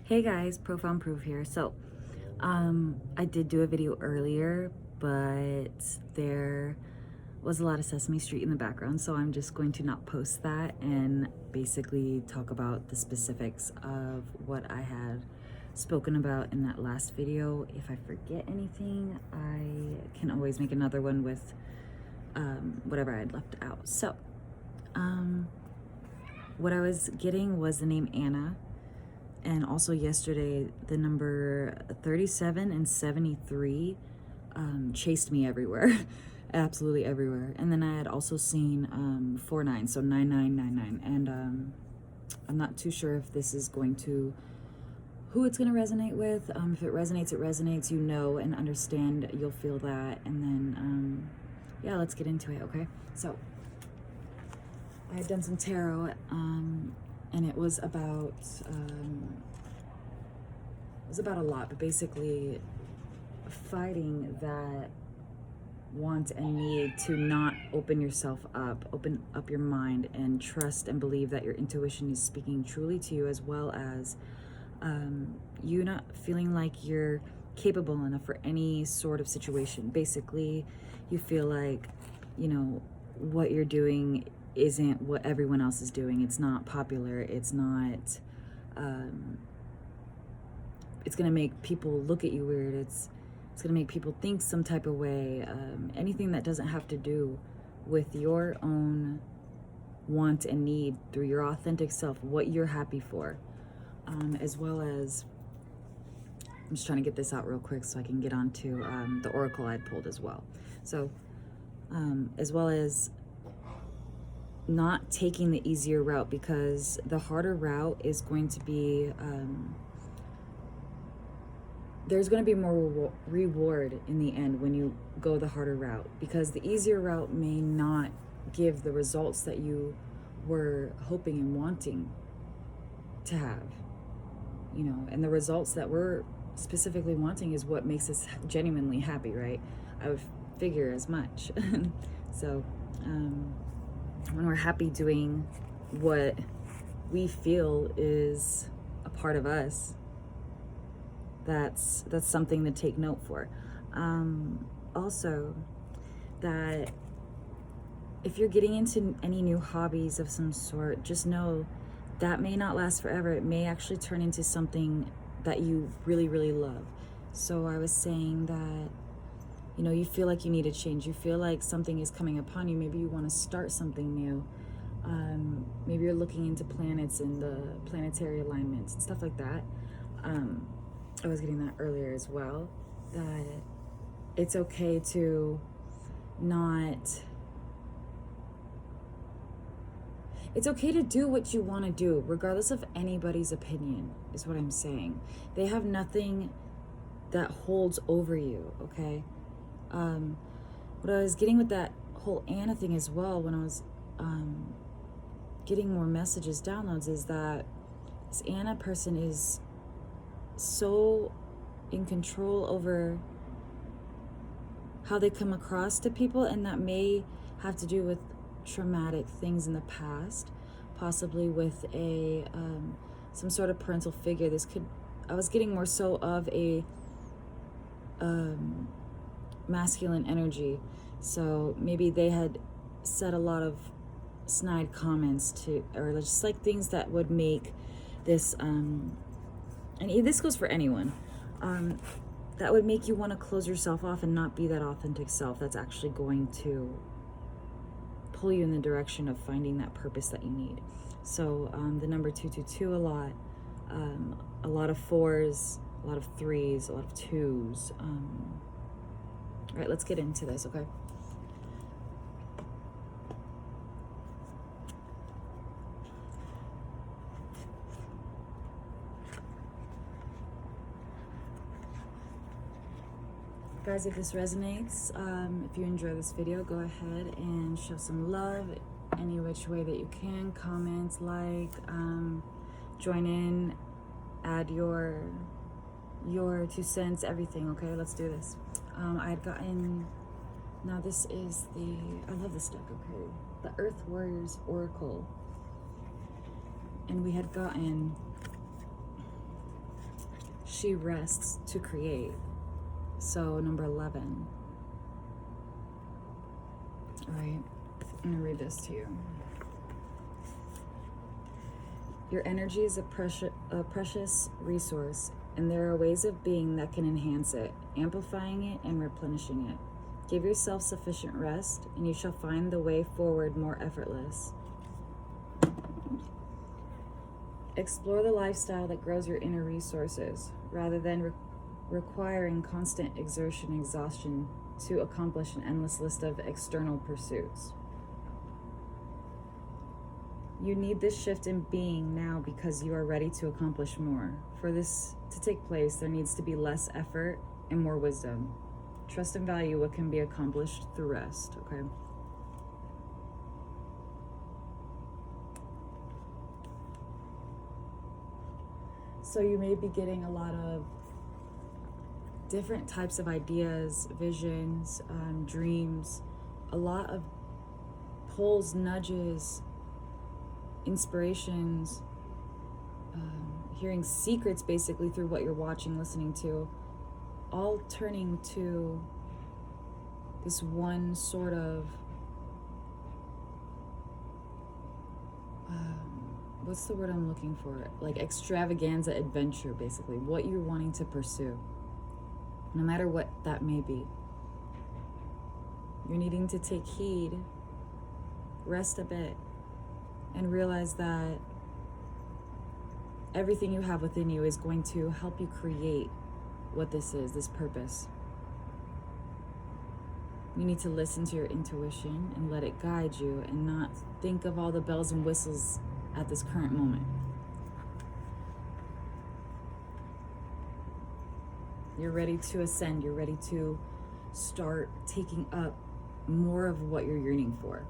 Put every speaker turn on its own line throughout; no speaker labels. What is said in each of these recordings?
Hey guys, Profound Proof here. I did do a video earlier, but there was a lot of Sesame Street in the background, so I'm just going to not post that and basically talk about the specifics of what I had spoken about in that last video. If I forget anything, I can always make another one with whatever I had left out. What I was getting was the name Anna. And also yesterday, the number 37 and 73 chased me everywhere, absolutely everywhere. And then I had also seen 49, so 9999. And I'm not too sure if this is going to, who it's going to resonate with. If it resonates, you know and understand, you'll feel that. And then, yeah, let's get into it, okay? So, I had done some tarot, and it was about a lot, but basically fighting that want and need to not open yourself up, open up your mind and trust and believe that your intuition is speaking truly to you, as well as you not feeling like you're capable enough for any sort of situation. Basically, you feel like, you know, what you're doing isn't what everyone else is doing. It's not popular. It's not, it's going to make people look at you weird. It's going to make people think some type of way. Anything that doesn't have to do with your own want and need through your authentic self, what you're happy for, as well as, I'm just trying to get this out real quick so I can get on to the oracle I pulled as well. So, as well as not taking the easier route, because the harder route is going to be, there's going to be more reward in the end when you go the harder route, because the easier route may not give the results that you were hoping and wanting to have, you know, and the results that we're specifically wanting is what makes us genuinely happy, right? I would figure as much. So, when we're happy doing what we feel is a part of us, that's something to take note for. Also, that if you're getting into any new hobbies of some sort, just know that may not last forever. It may actually turn into something that you really, really love. So I was saying that, you know, you feel like you need a change. You feel like something is coming upon you. Maybe you want to start something new. Maybe you're looking into planets and the planetary alignments and stuff like that. I was getting that earlier as well, that it's okay to not, it's okay to do what you want to do, regardless of anybody's opinion, is what I'm saying. They have nothing that holds over you, okay? What I was getting with that whole Anna thing as well, when I was getting more messages, downloads, is that this Anna person is so in control over how they come across to people, and that may have to do with traumatic things in the past, possibly with a some sort of parental figure. I was getting more so of a masculine energy, so maybe they had said a lot of snide comments to, or just like things that would make this and this goes for anyone, that would make you want to close yourself off and not be that authentic self that's actually going to pull you in the direction of finding that purpose that you need. So the number 222 a lot of 4s, a lot of 3s, a lot of 2s. All right, let's get into this, okay? Guys, if this resonates, if you enjoy this video, go ahead and show some love any which way that you can. Comment, like, join in, add your 2 cents, everything, okay? Let's do this. I had gotten, now this is I love this deck, okay? The Earth Warriors Oracle. And we had gotten She rests to create. So number 11. All right, I'm gonna read this to you. Your energy is a precious resource, and there are ways of being that can enhance it, amplifying it and replenishing it. Give yourself sufficient rest, and you shall find the way forward more effortless. Explore the lifestyle that grows your inner resources, rather than requiring constant exertion and exhaustion to accomplish an endless list of external pursuits. You need this shift in being now because you are ready to accomplish more. For this to take place, there needs to be less effort and more wisdom. Trust and value what can be accomplished through rest, okay? So you may be getting a lot of different types of ideas, visions, dreams, a lot of pulls, nudges, inspirations, hearing secrets basically through what you're watching, listening to, all turning to this one sort of what's the word I'm looking for? Like extravaganza adventure, basically, what you're wanting to pursue, no matter what that may be. You're needing to take heed, rest a bit, and realize that everything you have within you is going to help you create what this is, this purpose. You need to listen to your intuition and let it guide you, and not think of all the bells and whistles at this current moment. You're ready to ascend. You're ready to start taking up more of what you're yearning for.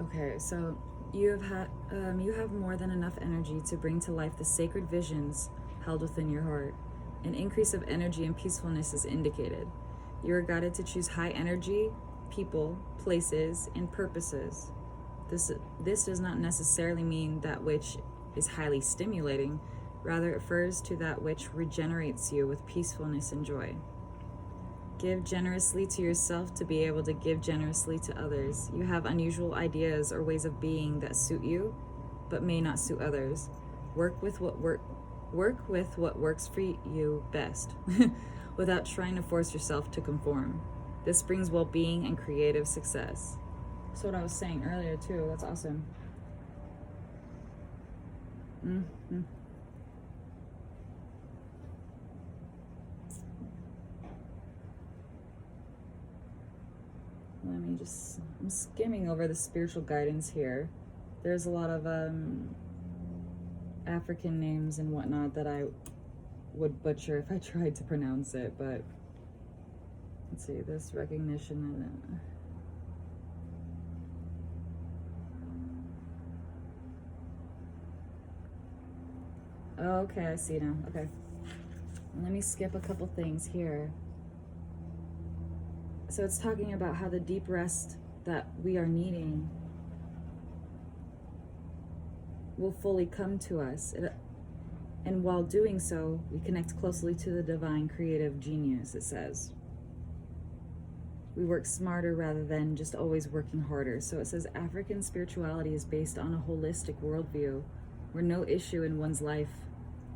Okay, so you have more than enough energy to bring to life the sacred visions held within your heart. An increase of energy and peacefulness is indicated. You are guided to choose high energy people, places, and purposes. This does not necessarily mean that which is highly stimulating. Rather, it refers to that which regenerates you with peacefulness and joy. Give generously to yourself to be able to give generously to others. You have unusual ideas or ways of being that suit you, but may not suit others. Work with what works for you best, without trying to force yourself to conform. This brings well-being and creative success. So what I was saying earlier too, that's awesome. I'm skimming over the spiritual guidance here. There's a lot of African names and whatnot that I would butcher if I tried to pronounce it, but let's see, this recognition and okay, I see now. Okay, let me skip a couple things here. So it's talking about how the deep rest that we are needing will fully come to us. And while doing so, we connect closely to the divine creative genius, it says. We work smarter rather than just always working harder. So it says African spirituality is based on a holistic worldview where no issue in one's life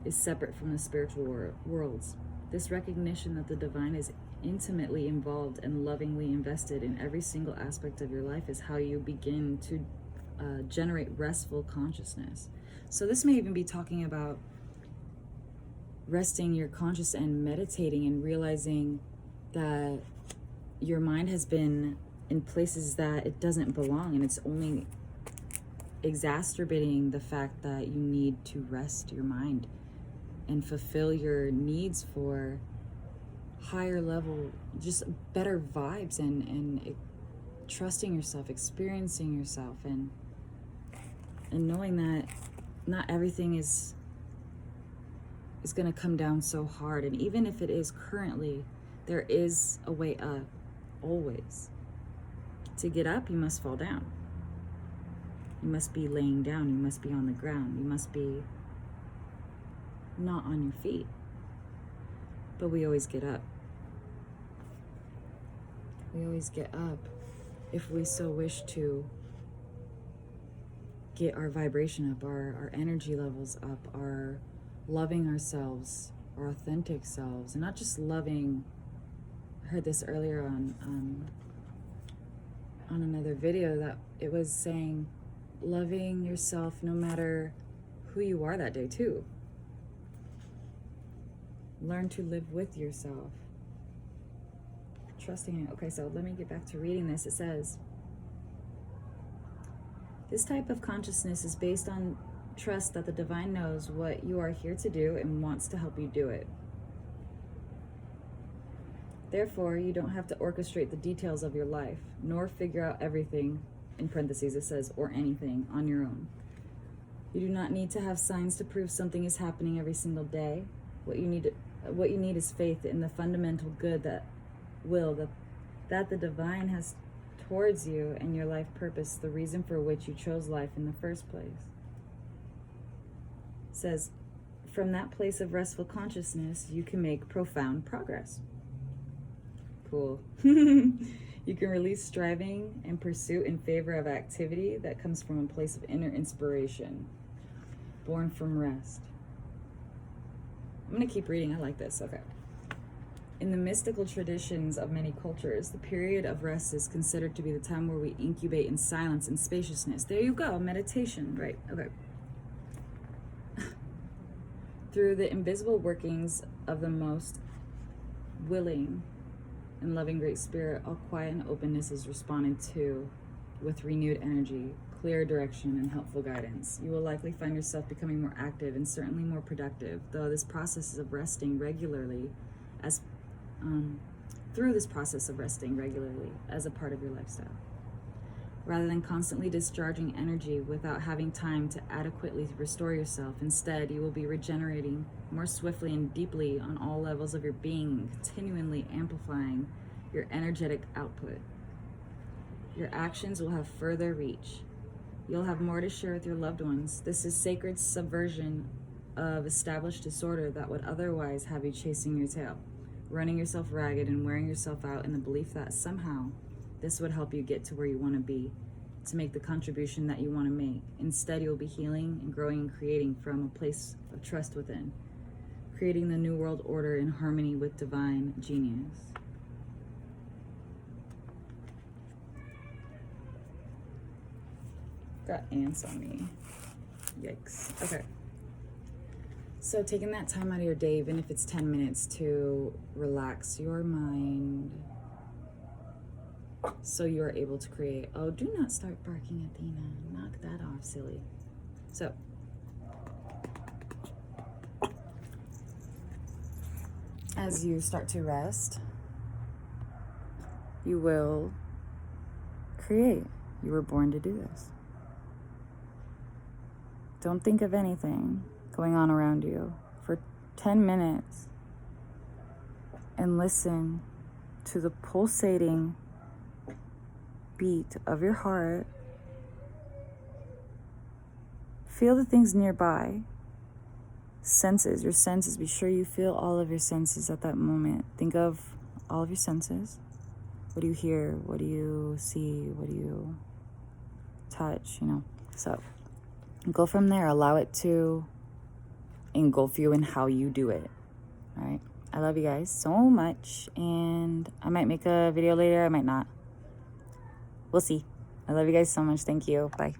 is separate from the spiritual worlds. This recognition that the divine is intimately involved and lovingly invested in every single aspect of your life is how you begin to generate restful consciousness. So this may even be talking about resting your conscious and meditating and realizing that your mind has been in places that it doesn't belong, and it's only exacerbating the fact that you need to rest your mind and fulfill your needs for higher level, just better vibes and trusting yourself, experiencing yourself, and knowing that not everything is going to come down so hard. And even if it is currently, there is a way up, always. To get up, you must fall down. You must be laying down. You must be on the ground. You must be not on your feet. But we always get up. We always get up if we so wish to get our vibration up, our energy levels up, our loving ourselves, our authentic selves, and not just loving. I heard this earlier on another video that it was saying loving yourself no matter who you are that day too. Learn to live with yourself. Trusting it. Okay, so let me get back to reading this. It says, this type of consciousness is based on trust that the divine knows what you are here to do and wants to help you do it. Therefore, you don't have to orchestrate the details of your life, nor figure out everything, in parentheses it says, or anything, on your own. You do not need to have signs to prove something is happening every single day. What you need is faith in the fundamental good that the divine has towards you and your life purpose, the reason for which you chose life in the first place. It says, from that place of restful consciousness, you can make profound progress. Cool. You can release striving and pursuit in favor of activity that comes from a place of inner inspiration, born from rest. I'm going to keep reading. I like this. Okay. In the mystical traditions of many cultures, the period of rest is considered to be the time where we incubate in silence and spaciousness. There you go. Meditation. Right. Okay. Through the invisible workings of the most willing and loving Great Spirit, all quiet and openness is responded to with renewed energy, clear direction, and helpful guidance. You will likely find yourself becoming more active and certainly more productive, though this process of resting regularly as a part of your lifestyle. Rather than constantly discharging energy without having time to adequately restore yourself, instead you will be regenerating more swiftly and deeply on all levels of your being, continually amplifying your energetic output. Your actions will have further reach. You'll have more to share with your loved ones. This is sacred subversion of established disorder that would otherwise have you chasing your tail, running yourself ragged and wearing yourself out in the belief that somehow this would help you get to where you want to be, to make the contribution that you want to make. Instead, you'll be healing and growing and creating from a place of trust within, creating the new world order in harmony with divine genius. Got ants on me. Yikes. Okay. So taking that time out of your day, even if it's 10 minutes, to relax your mind so you are able to create. Oh, do not start barking, Athena. Knock that off, silly. So as you start to rest, you will create. You were born to do this. Don't think of anything going on around you for 10 minutes and listen to the pulsating beat of your heart. Feel the things nearby. Senses, your senses. Be sure you feel all of your senses at that moment. Think of all of your senses. What do you hear? What do you see? What do you touch? So go from there. Allow it to engulf you in how you do it. All right. I love you guys so much, and I might make a video later. I might not. We'll see. I love you guys so much. Thank you. Bye.